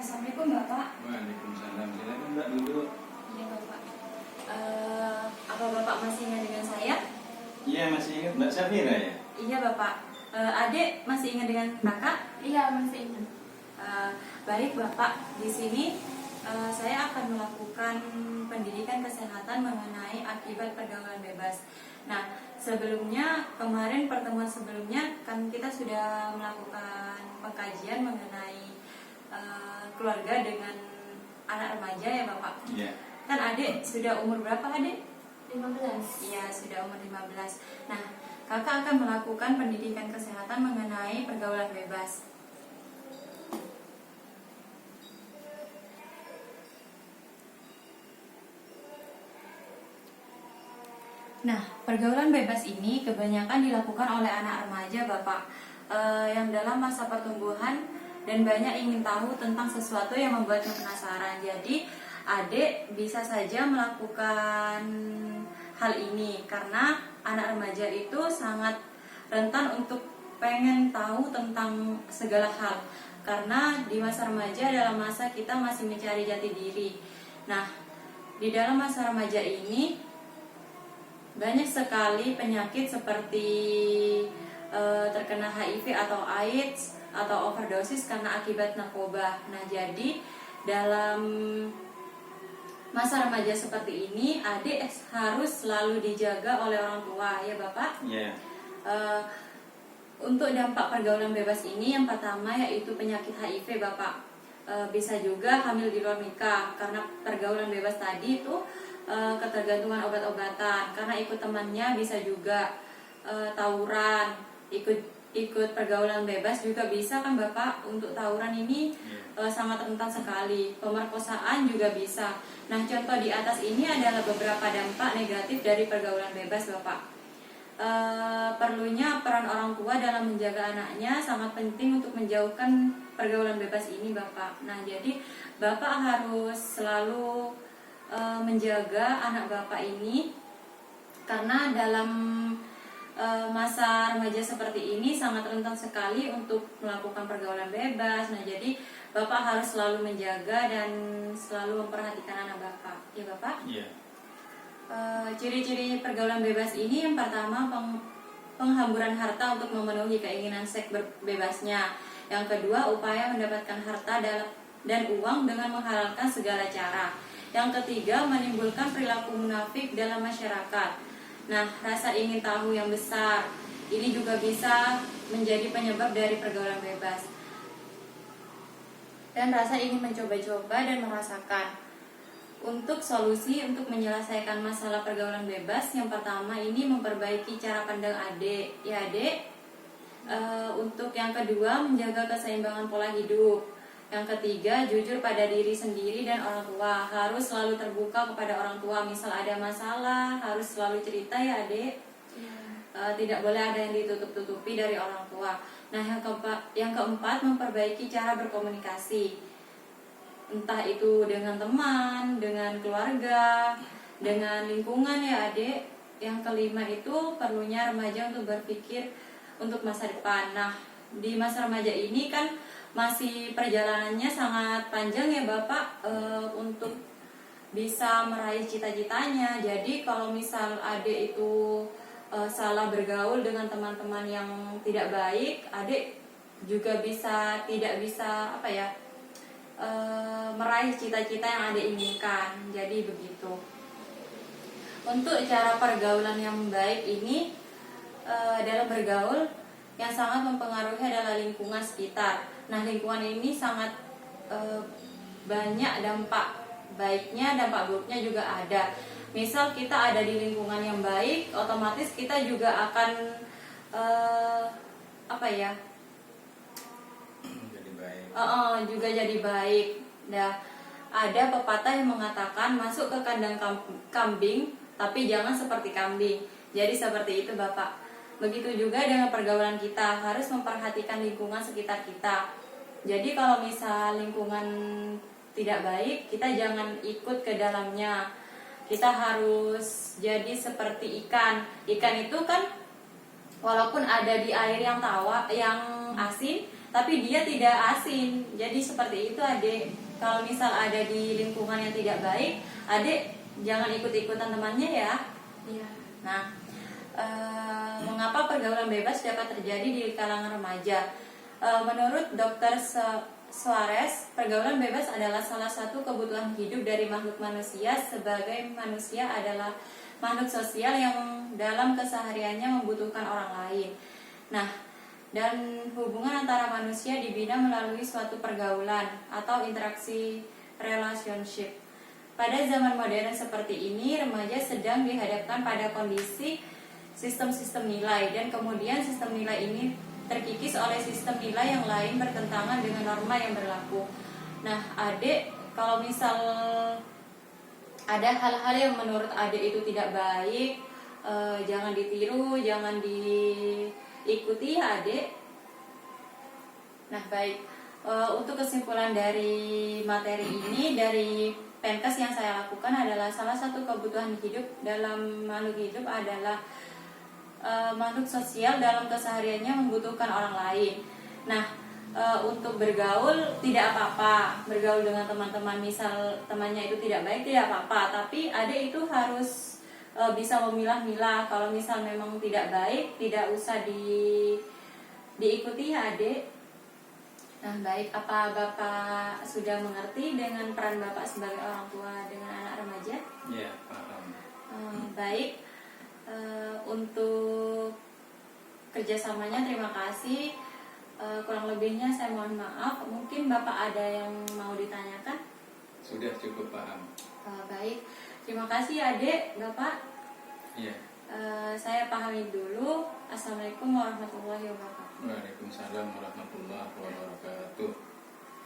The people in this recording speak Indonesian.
Assalamualaikum Bapak. Waalaikumsalam. Silakan Mbak duduk. Iya Bapak. Apa Bapak masih ingat dengan saya? Iya, masih ingat Mbak Safira ya? Iya Bapak. Adik masih ingat dengan Kakak? Iya, masih ingat. Baik Bapak, di sini saya akan melakukan pendidikan kesehatan mengenai akibat pergaulan bebas. Nah, sebelumnya kemarin pertemuan sebelumnya kan kita sudah melakukan pengkajian mengenai keluarga dengan anak remaja ya Bapak. Iya. Kan adik sudah umur berapa adik? 15. Iya, sudah umur 15. Nah, kakak akan melakukan pendidikan kesehatan mengenai pergaulan bebas. Nah, pergaulan bebas ini kebanyakan dilakukan oleh anak remaja Bapak, yang dalam masa pertumbuhan dan banyak ingin tahu tentang sesuatu yang membuatnya penasaran. Jadi, adik bisa saja melakukan hal ini karena anak remaja itu sangat rentan untuk pengen tahu tentang segala hal. Karena di masa remaja adalah masa kita masih mencari jati diri. Nah, di dalam masa remaja ini banyak sekali penyakit seperti terkena HIV atau AIDS atau overdosis karena akibat narkoba. Nah, jadi dalam masa remaja seperti ini, adik harus selalu dijaga oleh orang tua, ya Bapak? Iya. Untuk dampak pergaulan bebas ini, yang pertama yaitu penyakit HIV, Bapak. Bisa juga hamil di luar nikah karena pergaulan bebas tadi itu ketergantungan obat-obatan. Karena ikut temannya bisa juga tawuran, ikut pergaulan bebas juga bisa kan Bapak. Untuk tawuran ini sangat rentan sekali. Pemerkosaan juga bisa. Nah, contoh di atas ini adalah beberapa dampak negatif dari pergaulan bebas Bapak. Perlunya peran orang tua dalam menjaga anaknya sangat penting untuk menjauhkan pergaulan bebas ini Bapak. Nah, jadi Bapak harus selalu menjaga anak Bapak ini karena dalam masa remaja seperti ini sangat rentan sekali untuk melakukan pergaulan bebas. Nah, jadi Bapak harus selalu menjaga dan selalu memperhatikan anak Bapak. Ya Bapak? Iya. Ciri-ciri pergaulan bebas ini yang pertama penghamburan harta untuk memenuhi keinginan seks bebasnya. Yang kedua, upaya mendapatkan harta dan uang dengan menghalalkan segala cara. Yang ketiga, menimbulkan perilaku munafik dalam masyarakat. Nah, rasa ingin tahu yang besar ini juga bisa menjadi penyebab dari pergaulan bebas. Dan rasa ingin mencoba-coba dan merasakan. Untuk solusi untuk menyelesaikan masalah pergaulan bebas, yang pertama ini memperbaiki cara pandang adik, ya adik. Untuk yang kedua, menjaga keseimbangan pola hidup. Yang ketiga, jujur pada diri sendiri dan orang tua. Harus selalu terbuka kepada orang tua. Misal ada masalah, harus selalu cerita ya adik. Tidak boleh ada yang ditutup-tutupi dari orang tua. Nah, yang keempat, memperbaiki cara berkomunikasi. Entah itu dengan teman, dengan keluarga, dengan lingkungan ya adik. Yang kelima itu perlunya remaja untuk berpikir untuk masa depan. Nah, di masa remaja ini kan masih perjalanannya sangat panjang ya Bapak, untuk bisa meraih cita-citanya. Jadi kalau misal adik itu salah bergaul dengan teman-teman yang tidak baik, adik juga tidak bisa meraih cita-cita yang adik inginkan. Jadi begitu. Untuk cara pergaulan yang baik ini, dalam bergaul yang sangat mempengaruhi adalah lingkungan sekitar. Nah, lingkungan ini sangat banyak dampak baiknya, dampak buruknya juga ada. Misal kita ada di lingkungan yang baik, otomatis kita juga akan juga jadi baik. Nah, ada pepatah yang mengatakan masuk ke kandang kambing, tapi jangan seperti kambing. Jadi seperti itu Bapak. Begitu juga dengan pergaulan kita, harus memperhatikan lingkungan sekitar kita. Jadi kalau misal lingkungan tidak baik, kita jangan ikut ke dalamnya. Kita harus jadi seperti ikan. Ikan itu kan walaupun ada di air yang asin, tapi dia tidak asin. Jadi seperti itu adik. Kalau misal ada di lingkungan yang tidak baik, adik jangan ikut-ikutan temannya ya. Iya. Nah, mengapa pergaulan bebas dapat terjadi di kalangan remaja? Menurut Dr. Suarez, pergaulan bebas adalah salah satu kebutuhan hidup dari makhluk manusia, sebagai manusia adalah makhluk sosial yang dalam kesehariannya membutuhkan orang lain. Nah, dan hubungan antara manusia dibina melalui suatu pergaulan atau interaksi relationship. Pada zaman modern seperti ini, remaja sedang dihadapkan pada kondisi sistem-sistem nilai, dan kemudian sistem nilai ini terkikis oleh sistem nilai yang lain bertentangan dengan norma yang berlaku. Nah, adik, kalau misal ada hal-hal yang menurut adik itu tidak baik, jangan ditiru, jangan diikuti ya adik. Nah, baik, untuk kesimpulan dari materi ini, dari Penkes yang saya lakukan adalah salah satu kebutuhan hidup dalam makhluk hidup adalah makhluk sosial dalam kesehariannya membutuhkan orang lain. Nah, untuk bergaul tidak apa-apa, bergaul dengan teman-teman, misal temannya itu tidak baik tidak apa-apa, tapi adik itu harus bisa memilah-milah. Kalau misal memang tidak baik, tidak usah diikuti ya adik. Nah, baik, apa Bapak sudah mengerti dengan peran Bapak sebagai orang tua dengan anak remaja? Iya, paham. Baik, untuk kerjasamanya terima kasih. Kurang lebihnya saya mohon maaf. Mungkin Bapak ada yang mau ditanyakan? Sudah cukup paham. Baik, terima kasih adik, Bapak. Iya. Saya pahami dulu. Assalamualaikum warahmatullahi wabarakatuh. Waalaikumsalam warahmatullahi wabarakatuh.